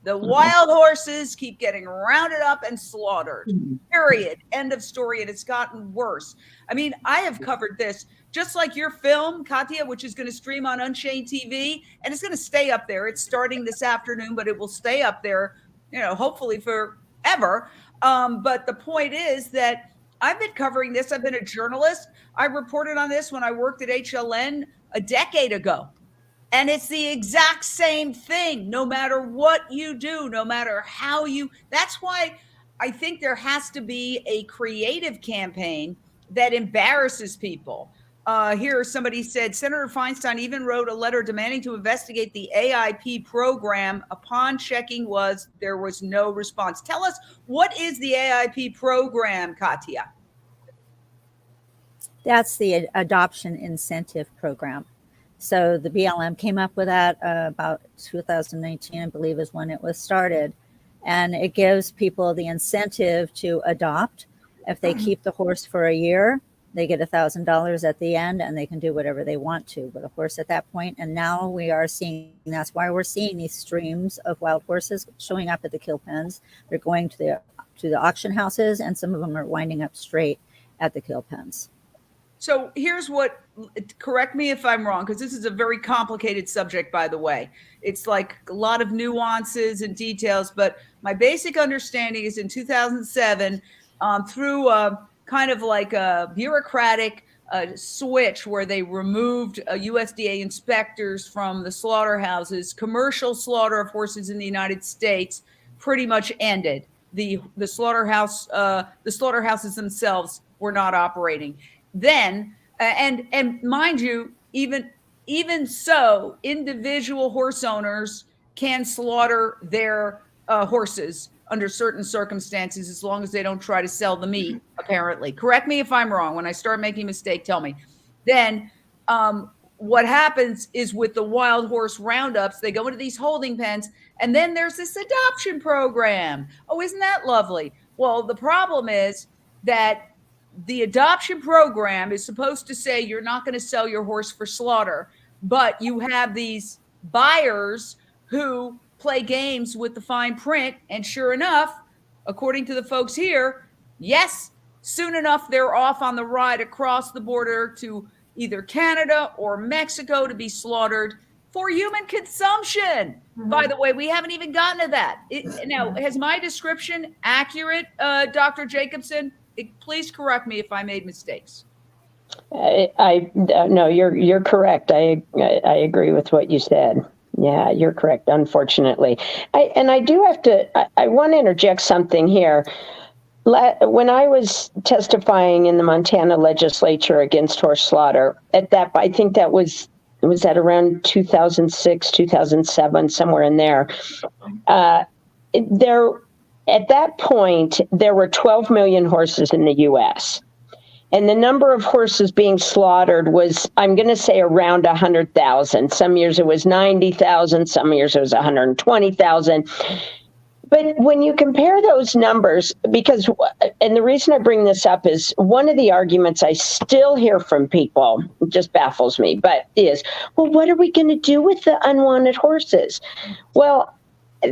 The wild horses keep getting rounded up and slaughtered. Period. End of story. And it's gotten worse. I mean, I have covered this, just like your film, Katia, which is going to stream on UnchainedTV, and it's going to stay up there. It's starting this afternoon, but it will stay up there, hopefully forever. But the point is that I've been covering this. I've been a journalist. I reported on this when I worked at HLN a decade ago. And it's the exact same thing, no matter what you do, no matter how that's why I think there has to be a creative campaign that embarrasses people. Here, somebody said, Senator Feinstein even wrote a letter demanding to investigate the AIP program. Upon checking there was no response. Tell us, what is the AIP program, Katia? That's the adoption incentive program. So the BLM came up with that about 2019, I believe, is when it was started. And it gives people the incentive to adopt. If they keep the horse for a year, they get $1,000 at the end, and they can do whatever they want to with a horse at that point. And now we are seeing, that's why we're seeing these streams of wild horses showing up at the kill pens. They're going to the auction houses, and some of them are winding up straight at the kill pens. So here's correct me if I'm wrong, because this is a very complicated subject, by the way. It's like a lot of nuances and details, but my basic understanding is in 2007, through kind of like a bureaucratic switch where they removed USDA inspectors from the slaughterhouses, commercial slaughter of horses in the United States pretty much ended. The slaughterhouses themselves were not operating. Then, and mind you, even so, individual horse owners can slaughter their horses under certain circumstances, as long as they don't try to sell the meat, apparently. Correct me if I'm wrong. When I start making a mistake, tell me. Then what happens is with the wild horse roundups, they go into these holding pens, and then there's this adoption program. Oh, isn't that lovely? Well, the problem is that the adoption program is supposed to say you're not going to sell your horse for slaughter, but you have these buyers who play games with the fine print. And sure enough, according to the folks here, yes, soon enough, they're off on the ride across the border to either Canada or Mexico to be slaughtered for human consumption. By the way, we haven't even gotten to that. Now, is my description accurate, Dr. Jacobson? Please correct me if I made mistakes. No, you're correct. I agree with what you said. Yeah, you're correct. Unfortunately, I want to interject something here. When I was testifying in the Montana legislature against horse slaughter, I think that was at around 2006, 2007, somewhere in there. At that point, there were 12 million horses in the U.S. And the number of horses being slaughtered was, I'm going to say, around 100,000. Some years it was 90,000. Some years it was 120,000. But when you compare those numbers, and the reason I bring this up is one of the arguments I still hear from people, it just baffles me, but is, well, what are we going to do with the unwanted horses? Well,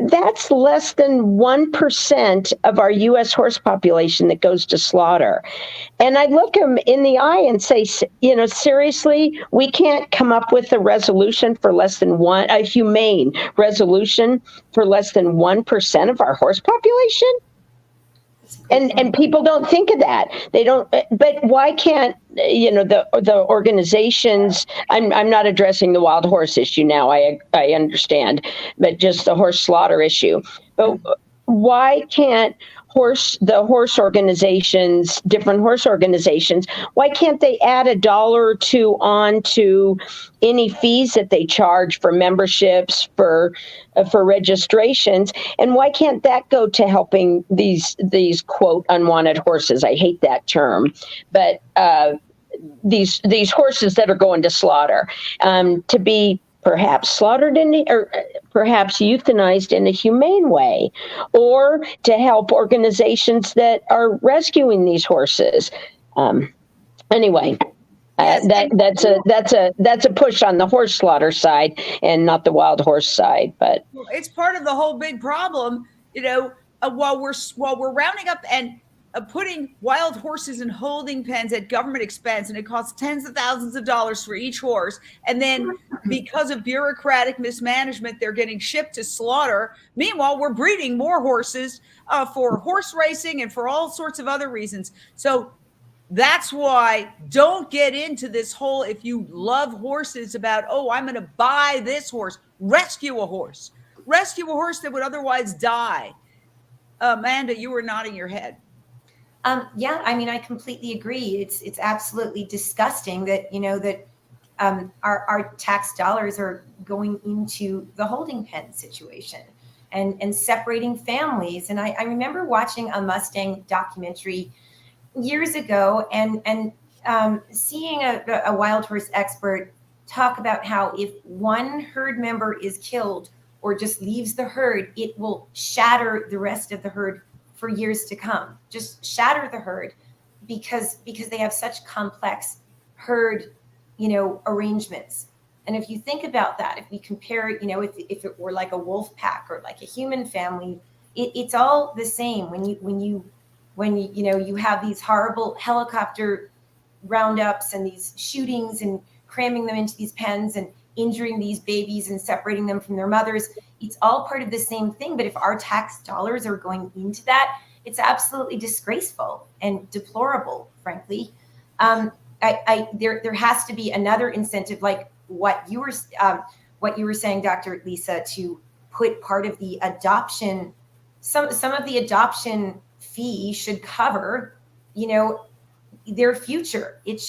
that's less than 1% of our U.S. horse population that goes to slaughter. And I look them in the eye and say, seriously, we can't come up with a resolution for a humane resolution for less than 1% of our horse population? And people don't think of that. They don't. But why can't the organizations? I'm not addressing the wild horse issue now. I understand, but just the horse slaughter issue. But why can't the horse organizations, different horse organizations, why can't they add $1 or $2 on to any fees that they charge for memberships, for registrations? And why can't that go to helping these quote unwanted horses? I hate that term, but these horses that are going to slaughter, to be perhaps slaughtered or perhaps euthanized in a humane way, or to help organizations that are rescuing these horses. Anyway, that's a push on the horse slaughter side and not the wild horse side. But it's part of the whole big problem. While we're rounding up and putting wild horses in holding pens at government expense, and it costs tens of thousands of dollars for each horse. And then because of bureaucratic mismanagement, they're getting shipped to slaughter. Meanwhile, we're breeding more horses for horse racing and for all sorts of other reasons. So that's why don't get into this whole, if you love horses, about, I'm going to buy this horse. Rescue a horse that would otherwise die. Amanda, you were nodding your head. Yeah, I mean, I completely agree. It's absolutely disgusting that, our tax dollars are going into the holding pen situation and separating families. And I remember watching a Mustang documentary years ago and seeing a wild horse expert talk about how if one herd member is killed or just leaves the herd, it will shatter the rest of the herd for years to come. Just shatter the herd because they have such complex herd, arrangements. And if you think about that, if we compare it, if it were like a wolf pack or like a human family, it's all the same. When you have these horrible helicopter roundups and these shootings and cramming them into these pens and injuring these babies and separating them from their mothers, it's all part of the same thing. But if our tax dollars are going into that, it's absolutely disgraceful and deplorable, frankly. There has to be another incentive, like what you were saying, Dr. Lisa, to put part of the adoption, some of the adoption fee should cover, their future. It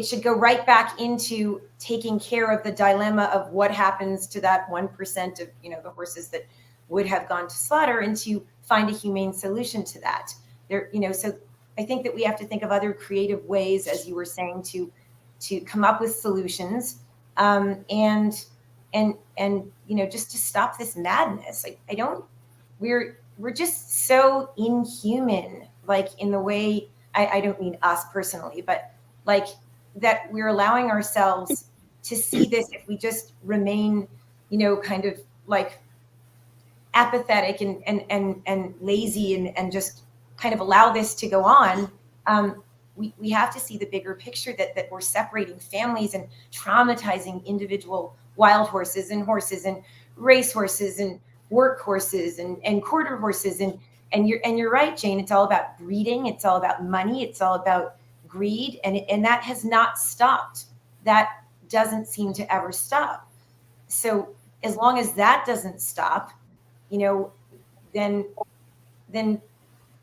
should go right back into taking care of the dilemma of what happens to that 1% of, the horses that would have gone to slaughter, and to find a humane solution to that. So I think that we have to think of other creative ways, as you were saying, to come up with solutions, and just to stop this madness. We're just so inhuman, like in the way, I don't mean us personally, but like that we're allowing ourselves to see this if we just remain, kind of like apathetic and lazy and just kind of allow this to go on. We have to see the bigger picture that we're separating families and traumatizing individual wild horses and race horses and work horses and quarter horses. And you're right, Jane, it's all about breeding. It's all about money. It's all about greed. And that has not stopped. That doesn't seem to ever stop. So as long as that doesn't stop, then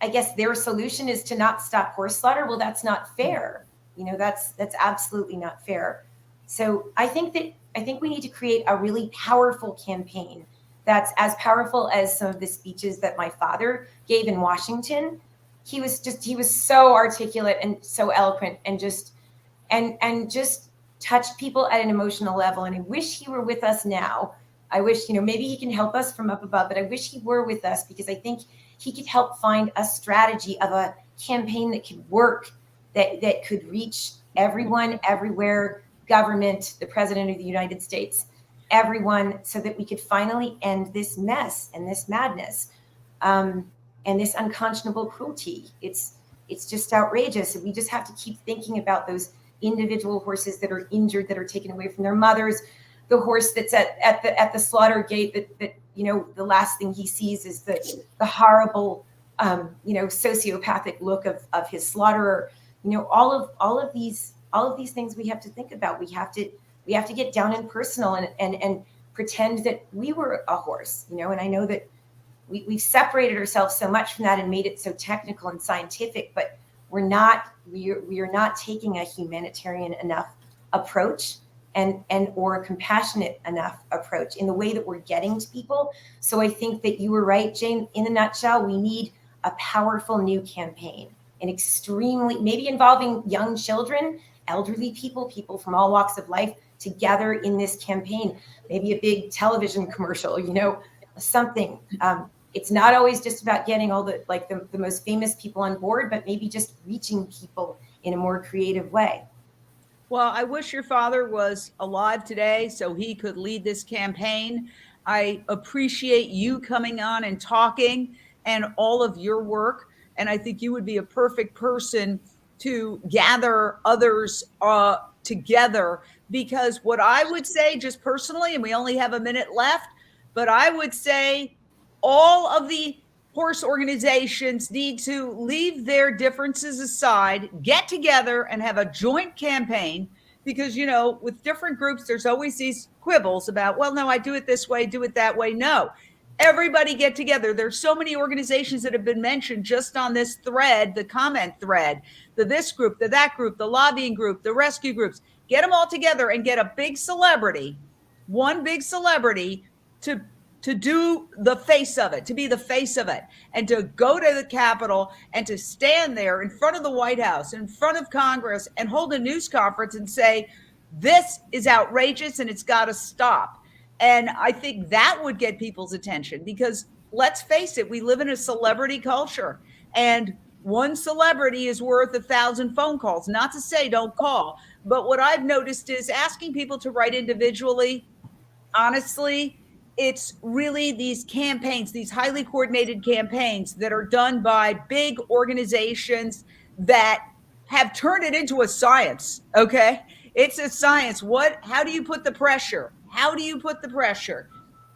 I guess their solution is to not stop horse slaughter. Well, that's not fair. That's absolutely not fair. So I think we need to create a really powerful campaign that's as powerful as some of the speeches that my father gave in Washington, he was so articulate and so eloquent and just touched people at an emotional level. And I wish he were with us now. I wish, maybe he can help us from up above, but I wish he were with us, because I think he could help find a strategy of a campaign that could work, that could reach everyone, everywhere, government, the president of the United States, everyone, so that we could finally end this mess and this madness, and this unconscionable cruelty. It's just outrageous. And we just have to keep thinking about those individual horses that are injured, that are taken away from their mothers, the horse that's at the slaughter gate that the last thing he sees is the horrible sociopathic look of his slaughterer. All of these things we have to think about. We have to get down and personal and pretend that we were a horse, and I know that we've separated ourselves so much from that and made it so technical and scientific, but we are not taking a humanitarian enough approach or a compassionate enough approach in the way that we're getting to people. So I think that you were right, Jane. In a nutshell, we need a powerful new campaign, an extremely, maybe involving young children, elderly people from all walks of life together in this campaign, maybe a big television commercial, something. It's not always just about getting all the most famous people on board, but maybe just reaching people in a more creative way. Well, I wish your father was alive today so he could lead this campaign. I appreciate you coming on and talking and all of your work. And I think you would be a perfect person to gather others together, because what I would say just personally, and we only have a minute left, but I would say all of the horse organizations need to leave their differences aside, get together and have a joint campaign, because, with different groups, there's always these quibbles about, well, no, I do it this way, do it that way. No, everybody get together. There's so many organizations that have been mentioned just on this thread, the comment thread, this group, that group, the lobbying group, the rescue groups. Get them all together and get a big celebrity, one big celebrity to do the face of it, to be the face of it, and to go to the Capitol and to stand there in front of the White House, in front of Congress, and hold a news conference and say, this is outrageous and it's got to stop. And I think that would get people's attention, because let's face it, we live in a celebrity culture, and one celebrity is worth 1,000 phone calls. Not to say don't call, but what I've noticed is asking people to write individually, honestly, it's really these campaigns, these highly coordinated campaigns that are done by big organizations that have turned it into a science. Okay. It's a science. How do you put the pressure? How do you put the pressure?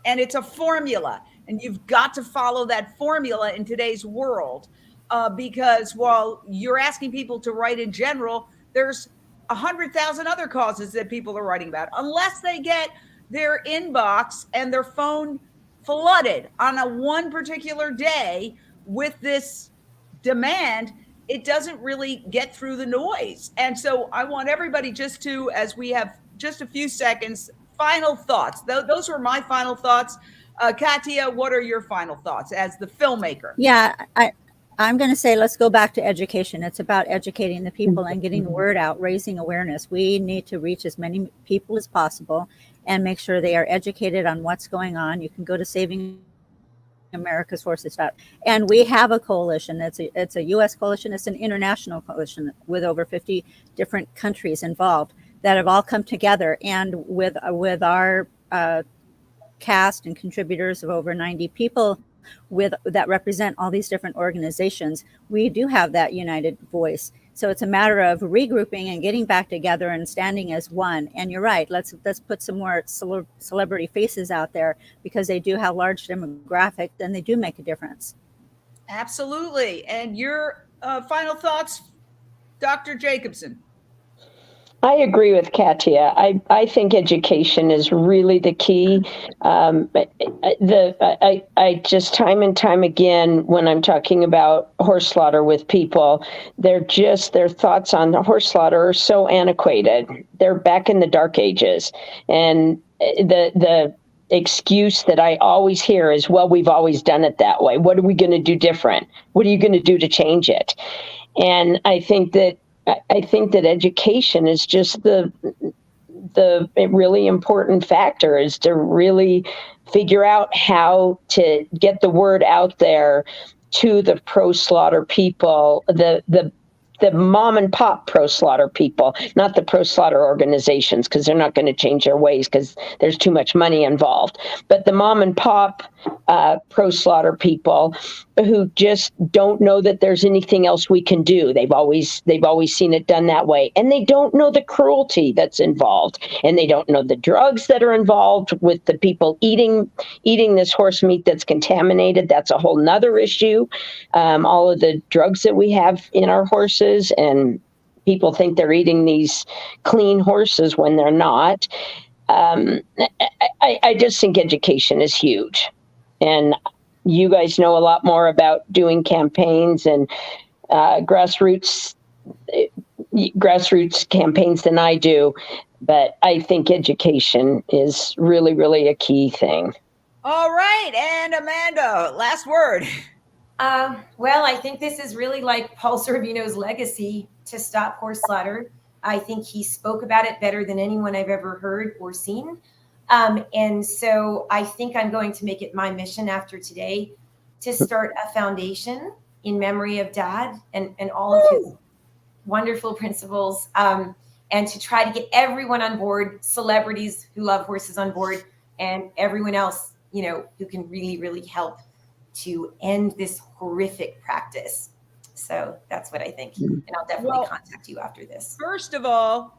And it's a formula, and you've got to follow that formula in today's world, because while you're asking people to write in general, there's 100,000 other causes that people are writing about. Unless they get their inbox and their phone flooded on one particular day with this demand, it doesn't really get through the noise. And so I want everybody just to, as we have just a few seconds, final thoughts. Those were my final thoughts. Katia, what are your final thoughts as the filmmaker? Yeah, I'm going to say, let's go back to education. It's about educating the people and getting the word out, raising awareness. We need to reach as many people as possible and make sure they are educated on what's going on. You can go to Saving America's Horses. And we have a coalition. It's a U.S. coalition. It's an international coalition with over 50 different countries involved that have all come together. And with our cast and contributors of over 90 people that represent all these different organizations, we do have that united voice. So it's a matter of regrouping and getting back together and standing as one. And you're right, let's put some more celebrity faces out there, because they do have large demographic, and they do make a difference. Absolutely. And your final thoughts, Dr. Jacobson? I agree with Katia. I think education is really the key. I just time and time again, when I'm talking about horse slaughter with people, their thoughts on horse slaughter are so antiquated. They're back in the dark ages, and the excuse that I always hear is, well, we've always done it that way. What are we going to do different? What are you going to do to change it? And I think that education is just the really important factor, is to really figure out how to get the word out there to the pro-slaughter people, the mom and pop pro-slaughter people, not the pro-slaughter organizations, because they're not going to change their ways because there's too much money involved. But the mom and pop pro-slaughter people who just don't know that there's anything else we can do. They've always seen it done that way, and they don't know the cruelty that's involved, and they don't know the drugs that are involved with the people eating this horse meat that's contaminated. That's a whole nother issue. All of the drugs that we have in our horses, and people think they're eating these clean horses when they're not. I just think education is huge, and you guys know a lot more about doing campaigns and grassroots campaigns than I do, but I think education is really, really a key thing. All right, and Amanda, last word. Well, I think this is really like Paul Sorvino's legacy to stop horse slaughter. I think he spoke about it better than anyone I've ever heard or seen. And so I think I'm going to make it my mission after today to start a foundation in memory of Dad and all of his wonderful principles, and to try to get everyone on board, celebrities who love horses on board, and everyone else, who can really, really help to end this horrific practice. So that's what I think. And I'll definitely contact you after this. First of all,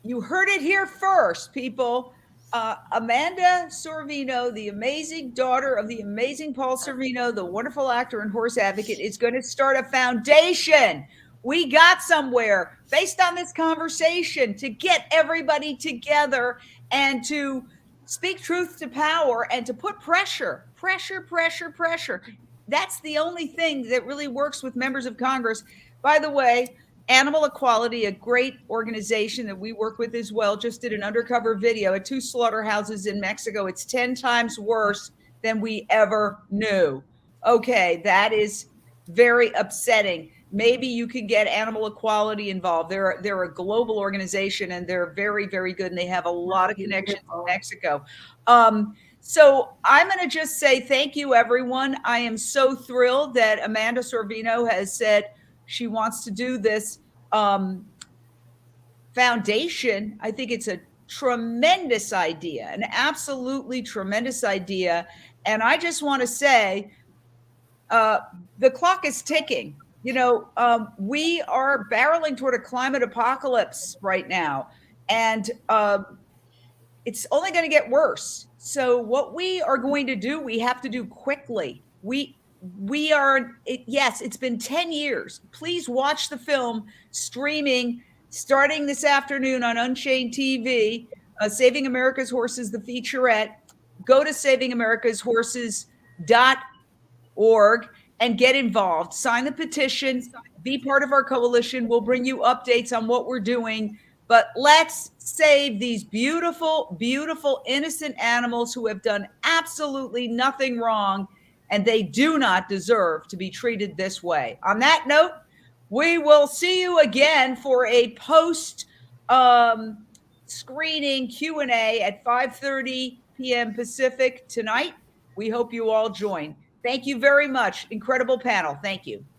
you heard it here first, people. Amanda Sorvino, the amazing daughter of the amazing Paul Sorvino, the wonderful actor and horse advocate, is going to start a foundation. We got somewhere based on this conversation to get everybody together and to speak truth to power and to put pressure. That's the only thing that really works with members of Congress. By the way, Animal Equality, a great organization that we work with as well, just did an undercover video at 2 slaughterhouses in Mexico. It's 10 times worse than we ever knew. Okay, that is very upsetting. Maybe you can get Animal Equality involved. They're a global organization, and they're very, very good, and they have a lot of connections in Mexico. So I'm going to just say thank you, everyone. I am so thrilled that Amanda Sorvino has said she wants to do this foundation. I think it's a tremendous idea, an absolutely tremendous idea. And I just want to say the clock is ticking. We are barreling toward a climate apocalypse right now, and it's only going to get worse. So what we are going to do, we have to do quickly. Yes, it's been 10 years. Please watch the film streaming starting this afternoon on UnchainedTV, Saving America's Horses, the Featurette. Go to savingamericashorses.org and get involved. Sign the petition. Be part of our coalition. We'll bring you updates on what we're doing. But let's save these beautiful, beautiful, innocent animals who have done absolutely nothing wrong, and they do not deserve to be treated this way. On that note, we will see you again for a post screening Q&A at 5:30 p.m. Pacific tonight. We hope you all join. Thank you very much. Incredible panel. Thank you.